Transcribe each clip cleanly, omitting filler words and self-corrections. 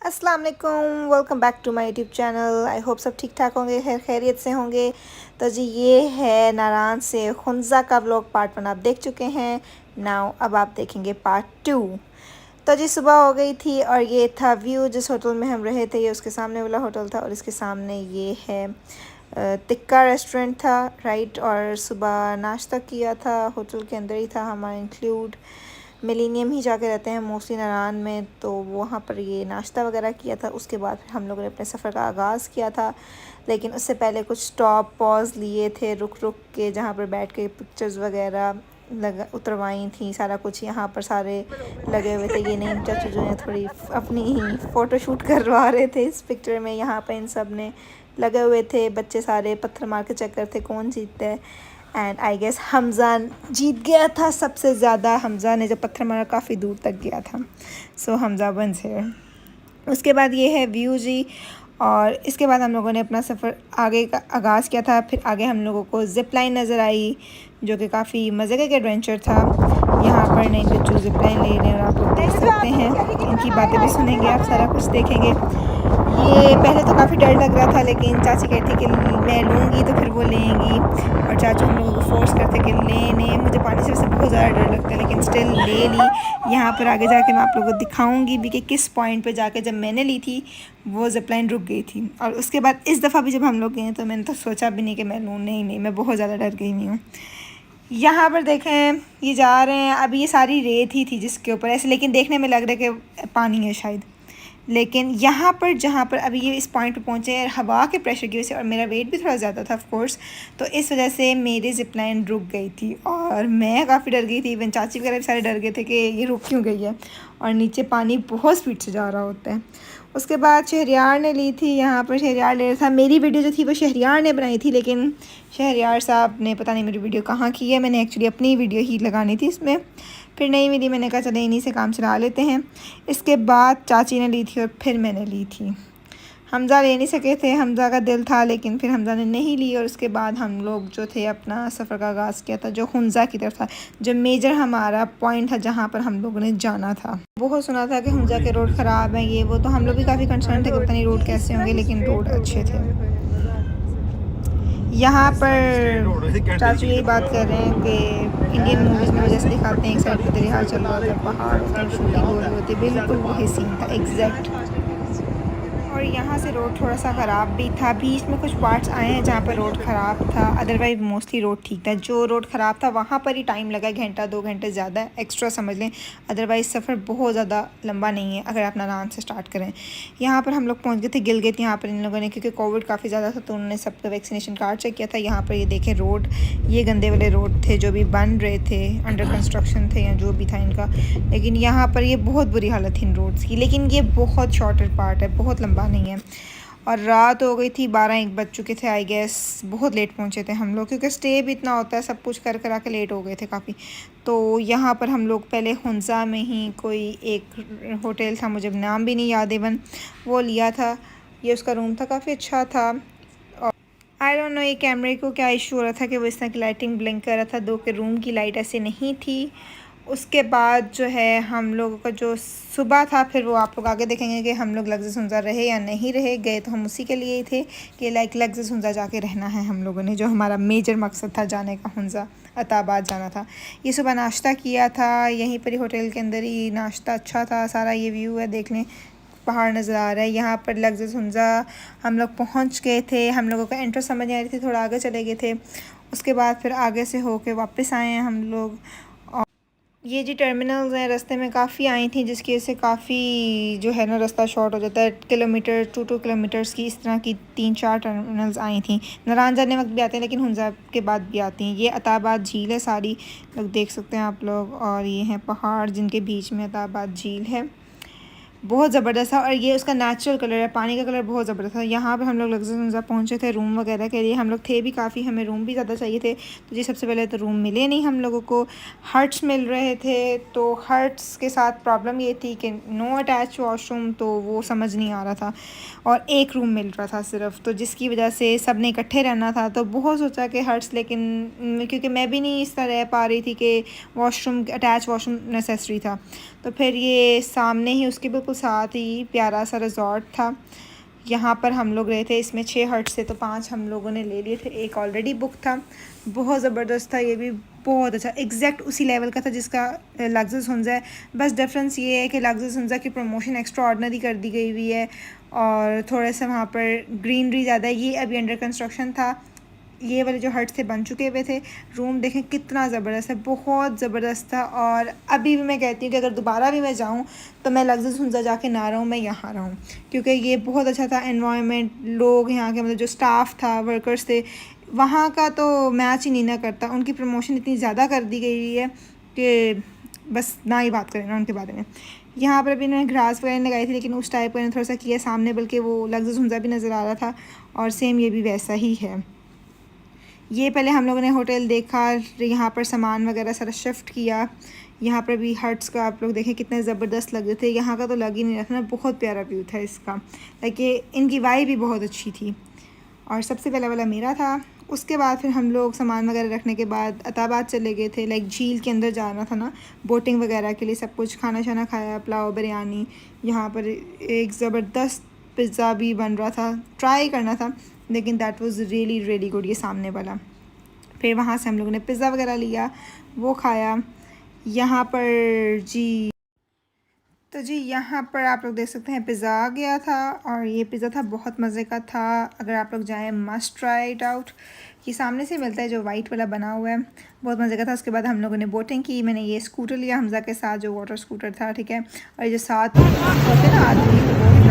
अस्सलाम वालेकुम, welcome back to my YouTube channel. I hope सब ठीक ठाक होंगे, खैर खैरियत से होंगे। तो जी ये है नारान से खुंजा का व्लॉग पार्ट 1 आप देख चुके हैं। नाउ अब आप देखेंगे पार्ट 2। तो जी सुबह हो गई थी और ये था व्यू जिस होटल में हम रहे थे, ये उसके सामने वाला होटल था और इसके सामने ये है टिक्का रेस्टोरेंट था, राइट। और सुबह नाश्ता किया था होटल के अंदर ही था हमारा इंक्लूड। मिलीनियम ही जाके रहते हैं मोस्टली नारान में, तो वहाँ पर ये नाश्ता वगैरह किया था। उसके बाद फिर हम लोगों ने अपने सफ़र का आगाज़ किया था, लेकिन उससे पहले कुछ स्टॉप पॉज लिए थे रुक रुक के, जहाँ पर बैठ के पिक्चर्स वगैरह उतरवाई थी। सारा कुछ यहाँ पर सारे लगे हुए थे। ये नहीं चाचू जो है थोड़ी अपनी ही फ़ोटो शूट करवा रहे थे इस पिक्चर में। यहाँ पर इन सब ने लगे हुए थे, बच्चे सारे पत्थर मार के चेक करते कौन जीतता है। एंड आई गेस हमज़ा जीत गया था सबसे ज़्यादा। हमज़ा ने जब पत्थर मारा काफ़ी दूर तक गया था, सो हमज़ा विंस है। उसके बाद ये है व्यू जी, और इसके बाद हम लोगों ने अपना सफ़र आगे का आगाज़ किया था। फिर आगे हम लोगों को ज़िप लाइन नज़र आई, जो कि काफ़ी मज़े का एडवेंचर था। यहाँ पर नई बच्चों ज़िप लाइन ले रहे हैं और आप लोग देख सकते हैं, इनकी बातें भी सुनेंगे आप, सारा कुछ देखेंगे। ये पहले तो काफ़ी डर लग रहा था, लेकिन चाची कहती कि मैं लूँगी तो फिर वो लेंगी, और चाचू हम लोगों को फोर्स करते कि लेने। मुझे पानी से वैसे बहुत ज़्यादा डर लगता है, लेकिन स्टिल ले ली। यहाँ पर आगे जाके मैं आप लोगों को दिखाऊंगी भी कि किस पॉइंट पे जाके जब मैंने ली थी वो ज़िपलाइन रुक गई थी। और उसके बाद इस दफ़ा भी जब हम लोग गए तो मैंने तो सोचा भी नहीं कि मैं लूँ। नहीं, मैं बहुत ज़्यादा डर गई नहीं हूँ। यहाँ पर देखें, ये जा रहे हैं, अभी ये सारी रेत ही थी जिसके ऊपर ऐसे, लेकिन देखने में लग रहा है कि पानी है शायद। लेकिन यहाँ पर जहाँ पर अभी ये इस पॉइंट पे पहुँचे हैं, हवा के प्रेशर की वजह से, और मेरा वेट भी थोड़ा ज़्यादा था ऑफ कोर्स, तो इस वजह से मेरी ज़िपलाइन रुक गई थी और मैं काफ़ी डर गई थी। इवन चाची वगैरह भी सारे डर गए थे कि ये रुक क्यों गई है, और नीचे पानी बहुत स्पीड से जा रहा होता है। उसके बाद शहरियार ने ली थी, यहाँ पर शहरियार ले रहा था। मेरी वीडियो जो थी वो शहरियार ने बनाई थी, लेकिन शहरियार साहब ने पता नहीं मेरी वीडियो कहाँ की है। मैंने एक्चुअली अपनी वीडियो ही लगानी थी इसमें, फिर नहीं मिली। मैंने कहा चले इन्हीं से काम चला लेते हैं। इसके बाद चाची ने ली थी और फिर मैंने ली थी। हमज़ा ले नहीं सके थे, हमज़ा का दिल था, लेकिन फिर हमज़ा ने नहीं ली। और उसके बाद हम लोग जो थे अपना सफ़र का आगाज़ किया था, जो हुंजा की तरफ था, जो मेजर हमारा पॉइंट था जहाँ पर हम लोगों ने जाना था। बहुत सुना था कि हुंजा के रोड ख़राब हैं, ये वो, तो हम लोग भी काफ़ी कंसर्न थे कि पता नहीं रोड कैसे होंगे, लेकिन रोड अच्छे थे। यहाँ पर चाचू यही बात कर रहे हैं कि इंडियन मूवीज़ में जैसे दिखाते हैं एक साइड पे दरिया चल रहा होता है, पहाड़ होते हैं, शूटिंग हो रही होती है, बिल्कुल वही सीन था एग्जैक्ट। और यहाँ से रोड थोड़ा सा ख़राब भी था, बीच में कुछ पार्ट्स आए हैं जहाँ पर रोड ख़राब था, अदरवाइज़ मोस्टली रोड ठीक था। जो रोड ख़राब था वहाँ पर ही टाइम लगा, घंटा 2 घंटे ज़्यादा एक्स्ट्रा समझ लें, अदरवाइज़ सफ़र बहुत ज़्यादा लंबा नहीं है अगर आप नारायण से स्टार्ट करें। यहाँ पर हम लोग पहुँच गए थे गिलगित। यहाँ पर इन लोगों ने, क्योंकि कोविड काफ़ी ज़्यादा था, तो उन्होंने सबका वैक्सीनेशन कार्ड चेक किया था। यहाँ पर ये देखें रोड, ये गंदे वाले रोड थे जो भी बन रहे थे, अंडर कंस्ट्रक्शन थे या जो भी था इनका, लेकिन यहाँ पर ये बहुत बुरी हालत थी इन रोड्स की। लेकिन ये बहुत शॉर्टर पार्ट है, बहुत लंबा नहीं है। और रात हो गई थी, 12-1 बज चुके थे आई गेस। बहुत लेट पहुंचे थे हम लोग, क्योंकि स्टे भी इतना होता है, सब कुछ कर करा के लेट हो गए थे काफ़ी। तो यहाँ पर हम लोग पहले हुंजा में ही कोई एक होटल था, मुझे नाम भी नहीं याद इवन, वो लिया था। ये उसका रूम था, काफ़ी अच्छा था। और आई डोंट नो ये कैमरे को क्या इशू हो रहा था कि वो इस तरह की लाइटिंग ब्लिंक कर रहा था, दो के रूम की लाइट ऐसे नहीं थी। उसके बाद जो है हम लोगों का जो सुबह था, फिर वो आप लोग आगे देखेंगे कि हम लोग लग्जस हुंजा रहे या नहीं रहे। गए तो हम उसी के लिए ही थे कि लाइक लग्जस हुंजा जाके रहना है हम लोगों ने, जो हमारा मेजर मकसद था जाने का, हुंजा अताबाद जाना था। ये सुबह नाश्ता किया था यहीं पर ही होटल के अंदर ही, नाश्ता अच्छा था। सारा ये व्यू है, देख लें, पहाड़ नज़र आ रहा है। यहाँ पर लग्जस हुंजा हम लोग पहुँच गए थे। हम लोगों का एंट्रेंस समझ नहीं आ रही थी, थोड़ा आगे चले गए थे। उसके बाद फिर आगे से होके वापस आए हैं हम लोग। ये जी टर्मिनल्स हैं, रास्ते में काफ़ी आई थी, जिसकी वजह से काफ़ी जो है ना रास्ता शॉर्ट हो जाता है। किलोमीटर 2 किलोमीटर्स की इस तरह की 3-4 टर्मिनल्स आई थी। नारायण जाने वक्त भी आते हैं, लेकिन हुंजा के बाद भी आती हैं। ये अताबाद झील है, सारी लोग देख सकते हैं आप लोग, और ये हैं पहाड़ जिनके बीच में अताबाद झील है। बहुत ज़बरदस्त था, और ये उसका नेचुरल कलर है, पानी का कलर बहुत ज़बरदस्त था। यहाँ पर हम लोग लग्जस पहुँचे थे रूम वगैरह के लिए। हम लोग थे भी काफ़ी, हमें रूम भी ज़्यादा चाहिए थे। तो जी सबसे पहले तो रूम मिले नहीं हम लोगों को, हट्स मिल रहे थे। तो हट्स के साथ प्रॉब्लम ये थी कि नो अटैच वॉशरूम, तो वो समझ नहीं आ रहा था, और एक रूम मिल रहा था सिर्फ, तो जिसकी वजह से सब ने इकट्ठे रहना था। तो बहुत सोचा कि हट्स, लेकिन क्योंकि मैं भी नहीं इस तरह रह पा रही थी कि वॉशरूम अटैच वॉशरूम नेसेसरी था, तो फिर ये सामने ही उसके बिल्कुल साथ ही प्यारा सा रिजॉर्ट था, यहाँ पर हम लोग रहे थे। इसमें 6 हट्स थे तो 5 हम लोगों ने ले लिए थे, एक ऑलरेडी बुक था। बहुत ज़बरदस्त था ये भी, बहुत अच्छा, एग्जैक्ट उसी लेवल का था जिसका लग्जस हुंज़ा है। बस डिफरेंस ये है कि लग्जस हुंज़ा की प्रमोशन एक्स्ट्रा ऑर्डनरी कर दी गई हुई है और थोड़ा सा वहाँ पर ग्रीनरी ज़्यादा है। ये अभी अंडर कंस्ट्रक्शन था। ये वाले जो हट्स थे बन चुके हुए थे। रूम देखें कितना ज़बरदस्त है, बहुत ज़बरदस्त था। और अभी भी मैं कहती हूँ कि अगर दोबारा भी मैं जाऊँ तो मैं लग्जस हुंज़ा जाके ना रहूँ, मैं यहाँ रहूँ, क्योंकि ये बहुत अच्छा था। एनवायरनमेंट, लोग यहाँ के, मतलब जो स्टाफ था, वर्कर्स थे वहाँ का, तो मैच ही नहीं ना करता। उनकी प्रमोशन इतनी ज़्यादा कर दी गई हुई है कि बस ना ही बात करें ना उनके बारे में। यहाँ पर अभी इन्होंने ग्रास वगैरह लगाई थी, लेकिन उस टाइप का थोड़ा सा किया सामने, बल्कि वो लग्जस हुंज़ा भी नज़र आ रहा था और सेम ये भी वैसा ही है। ये पहले हम लोगों ने होटल देखा, यहाँ पर सामान वगैरह सारा शिफ्ट किया। यहाँ पर भी हट्स का आप लोग देखें कितने ज़बरदस्त लग रहे थे। यहाँ का तो लग ही नहीं रहा था ना, बहुत प्यारा व्यू था इसका, लाइक इनकी वाइब भी बहुत अच्छी थी। और सबसे पहला वाला मेरा था। उसके बाद फिर हम लोग सामान वगैरह रखने के बाद अताबाद चले गए थे, लाइक झील के अंदर जाना था ना बोटिंग वगैरह के लिए। सब कुछ खाना शाना खाया, पुलाव बिरयानी। यहाँ पर एक ज़बरदस्त पिज़्ज़ा भी बन रहा था, ट्राई करना था, लेकिन that was really really good, ये सामने वाला। फिर वहाँ से हम लोगों ने पिज़्ज़ा वगैरह लिया, वो खाया। यहाँ पर जी, तो जी यहाँ पर आप लोग देख सकते हैं पिज़्ज़ा आ गया था और ये पिज़्ज़ा था बहुत मज़े का था। अगर आप लोग जाएँ मस्ट ट्राई इट आउट। ये सामने से मिलता है जो वाइट वाला बना हुआ है, बहुत मज़े का था। उसके बाद हम लोगों ने बोटिंग की। मैंने ये स्कूटर लिया हमज़ा के साथ, जो वाटर स्कूटर था, ठीक है। और ये जो साथ होते ना आदमी, तो वो भी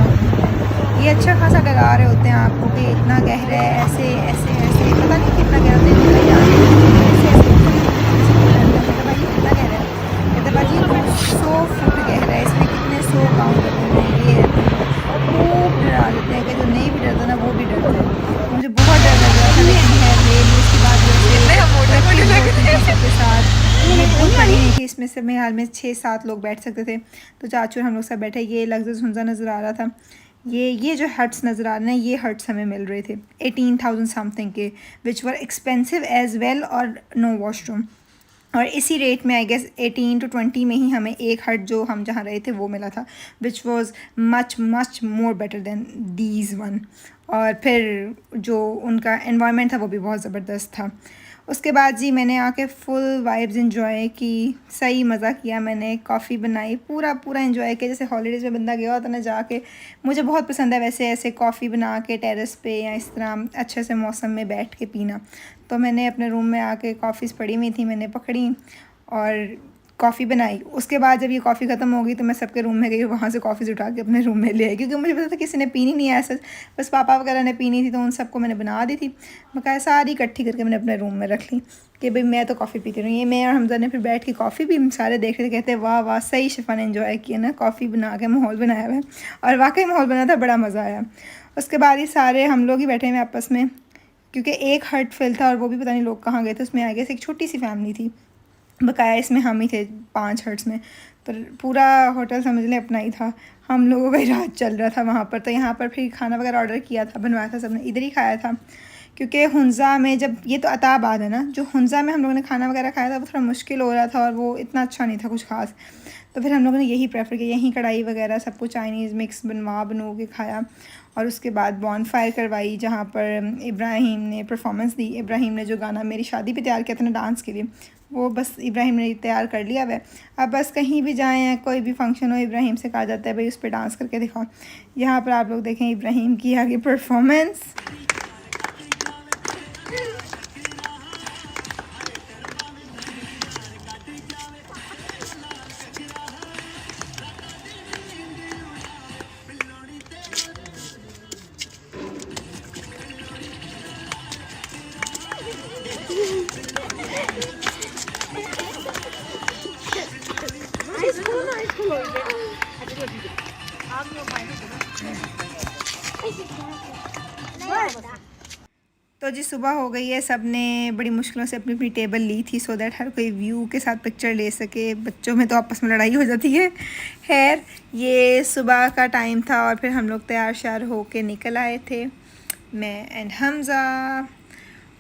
ये अच्छा खासा डरा रहे होते हैं आपको कि इतना गहरा है, ऐसे ऐसे ऐसे, पता नहीं कितना गहरा है, ऐसे ऐसे भाई कितना गहरा है, कहते भाई 200 फुट गहरा है, इसमें कितने 100 गाँव करते हैं। ये खूब डरा देते हैं कि जो नहीं भी डरता ना वो भी डरता है। मुझे बहुत डर लग रहा था, लेकिन है रेल। उसके बाद सबके साथ ये बहुत बड़ी नहीं थी, इसमें से मेरे हाल में 6-7 लोग बैठ सकते थे, तो चाचू हम लोग सब बैठे। ये लग्जस हुंज़ा नज़र आ रहा था। ये जो हट्स नज़र आ रहे हैं, ये हट्स हमें मिल रहे थे 18,000 समथिंग के, विच वर एक्सपेंसिव एज़ वेल, और नो वॉशरूम। और इसी रेट में आई गेस 18 to 20 में ही हमें एक हट जो हम जहाँ रहे थे वो मिला था, which was much much more better than these one. और फिर जो उनका एनवायरनमेंट था वो भी बहुत ज़बरदस्त था। उसके बाद जी मैंने आके फुल वाइब्स इंजॉय की, सही मज़ा किया। मैंने कॉफ़ी बनाई, पूरा पूरा इंजॉय किया, जैसे हॉलीडेज़ में बंदा गया होता ना जाके। मुझे बहुत पसंद है वैसे ऐसे कॉफ़ी बना के टेरेस पे या इस तरह अच्छे से मौसम में बैठ के पीना। तो मैंने अपने रूम में आके कॉफ़ीज़ पड़ी हुई थी, मैंने पकड़ी और कॉफ़ी बनाई। उसके बाद जब ये कॉफ़ी ख़त्म हो गई तो मैं सबके रूम में गई, वहाँ से कॉफ़ीज़ उठा के अपने रूम में ले आई, क्योंकि मुझे पता था किसी ने पीनी नहीं है ऐसा, बस पापा वगैरह ने पीनी थी, तो उन सबको मैंने बना दी थी। मैं कहा सारी इकट्ठी करके मैंने अपने रूम में रख ली कि भाई मैं तो कॉफ़ी पीती रही। ये मैं और हमजा ने फिर बैठ के कॉफ़ी भी सारे देख रहे थे, कहते वाह वाह सही शिफा ने इन्जॉय किया ना, कॉफ़ी बना के माहौल बनाया हुआ है। और वाकई माहौल बना था, बड़ा मज़ा आया। उसके बाद ये सारे हम लोग ही बैठे हुए आपस में, क्योंकि एक हट फिल था और वो भी पता नहीं लोग कहाँ गए थे। उसमें आ गया एक छोटी सी फैमिली थी, बकाया इसमें हम ही थे 5 हर्ट्स में, तो पूरा होटल समझ लें अपना ही था। हम लोगों का ही राज चल रहा था वहाँ पर। तो यहाँ पर फिर खाना वगैरह ऑर्डर किया था, बनवाया था, सबने इधर ही खाया था। क्योंकि हुंज़ा में जब, ये तो अताबाद है ना, जो हुंज़ा में हम लोगों ने खाना वगैरह खाया था वो थोड़ा मुश्किल हो रहा था और वो इतना अच्छा नहीं था कुछ खास। तो फिर हम लोगों ने यही प्रेफर किया, यहीं कढ़ाई वगैरह सब कुछ चाइनीज़ मिक्स बनवा के खाया। और उसके बाद बॉनफायर करवाई, जहाँ पर इब्राहिम ने परफॉर्मेंस दी। इब्राहिम ने जो गाना मेरी शादी पे तैयार किया था ना डांस के लिए, वो बस इब्राहिम ने तैयार कर लिया वह। अब बस कहीं भी जाएँ या कोई भी फंक्शन हो, इब्राहिम से कहा जाता है भाई उस पर डांस करके दिखाओ। यहाँ पर आप लोग देखें इब्राहिम की आगे परफॉर्मेंस। तो जी सुबह हो गई है, सब ने बड़ी मुश्किलों से अपनी अपनी टेबल ली थी, सो दैट हर कोई व्यू के साथ पिक्चर ले सके। बच्चों में तो आपस में लड़ाई हो जाती है। खैर ये सुबह का टाइम था और फिर हम लोग तैयार श्यार होके निकल आए थे, मैं एंड हमज़ा।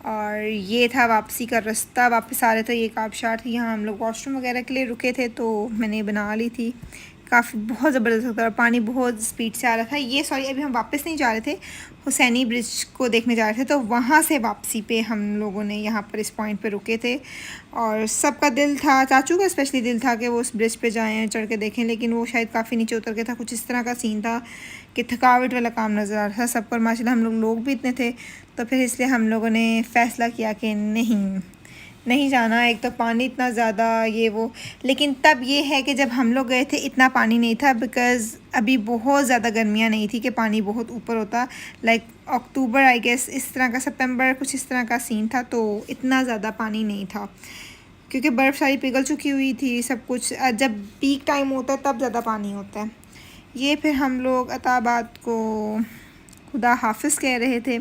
और ये था वापसी का रास्ता। वापस आ रहे थे, ये एक आबशार थी, यहाँ हम लोग वॉशरूम वगैरह के लिए रुके थे, तो मैंने बना ली थी। काफ़ी बहुत ज़बरदस्त था, पानी बहुत स्पीड से आ रहा था। ये सॉरी अभी हम वापस नहीं जा रहे थे, हुसैनी ब्रिज को देखने जा रहे थे, तो वहाँ से वापसी पे हम लोगों ने यहाँ पर इस पॉइंट पे रुके थे। और सबका दिल था, चाचू का स्पेशली दिल था कि वो उस ब्रिज पे जाएं, चढ़ के देखें, लेकिन वो शायद काफ़ी नीचे उतर के था। कुछ इस तरह का सीन था कि थकावट वाला काम नज़र आ रहा था सब पर। माशाल्लाह हम लोग भी इतने थे, तो फिर इसलिए हम लोगों ने फ़ैसला किया कि नहीं जाना। एक तो पानी इतना ज़्यादा ये वो, लेकिन तब ये है कि जब हम लोग गए थे इतना पानी नहीं था, बिकॉज़ अभी बहुत ज़्यादा गर्मियाँ नहीं थी कि पानी बहुत ऊपर होता। लाइक अक्टूबर आई गेस इस तरह का, सितंबर कुछ इस तरह का सीन था, तो इतना ज़्यादा पानी नहीं था क्योंकि बर्फ़ सारी पिघल चुकी हुई थी सब कुछ। जब पीक टाइम होता है तब ज़्यादा पानी होता है। ये फिर हम लोग अताबाद को खुदा हाफिज़ कह रहे थे,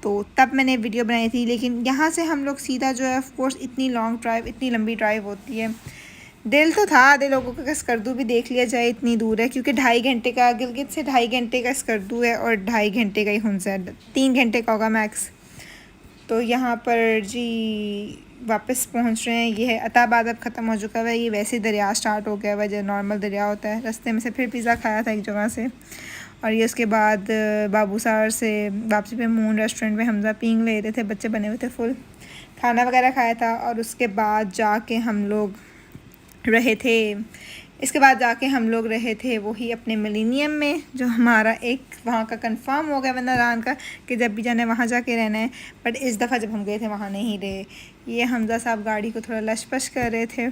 तो तब मैंने वीडियो बनाई थी। लेकिन यहाँ से हम लोग सीधा जो है ऑफ कोर्स इतनी लॉन्ग ड्राइव, इतनी लंबी ड्राइव होती है, दिल तो था आधे लोगों का स्कर्दू भी देख लिया जाए, इतनी दूर है, क्योंकि 2.5 घंटे का, गिलगित से 2.5 घंटे का स्कर्दू है और 2.5 घंटे का ही हुंसा है, 3 घंटे का होगा मैक्स। तो यहाँ पर जी वापस पहुँच रहे हैं। ये है अताबाद, अब ख़त्म हो चुका है। ये वैसे दरिया स्टार्ट हो गया हुआ जो नॉर्मल दरिया होता है। रास्ते में से फिर पिज़्ज़ा खाया था एक जगह से, और ये उसके बाद बाबू सार से वापसी पे मून रेस्टोरेंट में हमजा पींग ले रहे थे, बच्चे बने हुए थे फुल, खाना वगैरह खाया था। और उसके बाद जाके हम लोग रहे थे, इसके बाद जाके हम लोग रहे थे वही अपने मिलेनियम में, जो हमारा एक वहाँ का कंफर्म हो गया वनारान का कि जब भी जाने वहाँ जाके रहना है। बट इस दफ़ा जब हम गए थे वहाँ नहीं रहे। ये हमजा साहब गाड़ी को थोड़ा लशपश कर रहे थे।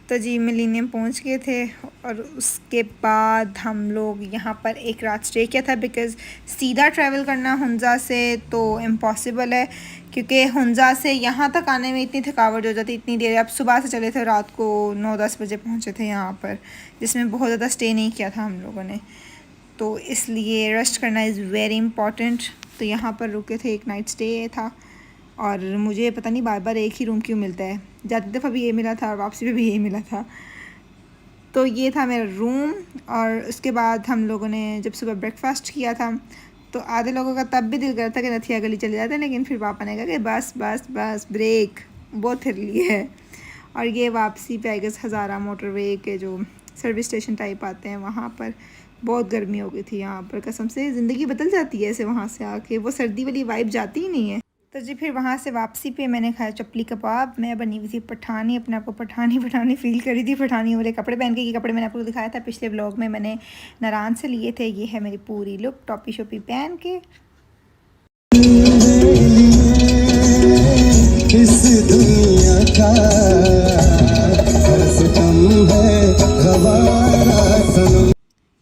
तो जी मिलेनियम पहुंच गए थे, और उसके बाद हम लोग यहाँ पर एक रात स्टे किया था, बिकॉज़ सीधा ट्रैवल करना हुंजा से तो इम्पॉसिबल है, क्योंकि हुंजा से यहाँ तक आने में इतनी थकावट हो जाती, इतनी देर। अब सुबह से चले थे, रात को 9-10 बजे पहुँचे थे यहाँ पर, जिसमें बहुत ज़्यादा स्टे नहीं किया था हम लोगों ने, तो इसलिए रेस्ट करना इज़ वेरी इंपॉर्टेंट। तो यहाँ पर रुके थे, एक नाइट स्टे था। और मुझे पता नहीं बार बार एक ही रूम क्यों मिलता है, जाती दफ़ा भी ये मिला था और वापसी पे भी यही मिला था। तो ये था मेरा रूम। और उसके बाद हम लोगों ने जब सुबह ब्रेकफास्ट किया था, तो आधे लोगों का तब भी दिल करता कि नथिया गली चले जाते, लेकिन फिर पापा ने कहा कि बस बस बस ब्रेक बहुत फिर लिए है। और ये वापसी पे आई गेस हज़ारा मोटरवे के जो सर्विस स्टेशन टाइप आते हैं, वहाँ पर बहुत गर्मी हो गई थी। यहाँ पर कसम से ज़िंदगी बदल जाती है ऐसे, वहाँ से आके वो सर्दी वाली वाइब जाती ही नहीं है। तो जी फिर वहाँ से वापसी पे मैंने खाया चपली कबाब। मैं बनी हुई थी पठानी, अपने आप को पठानी फील करी थी, पठानी वाले कपड़े पहन के। ये कपड़े मैंने आपको दिखाया था पिछले व्लॉग में, मैंने नारायण से लिए थे। ये है मेरी पूरी लुक, टॉपी शॉपी पहन के। इस दुनिया का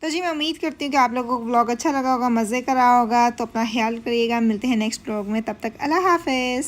तो जी मैं उम्मीद करती हूँ कि आप लोगों को व्लॉग अच्छा लगा होगा, मज़े करा होगा। तो अपना ख्याल करिएगा, मिलते हैं नेक्स्ट व्लॉग में, तब तक अल्लाह हाफ़िज़।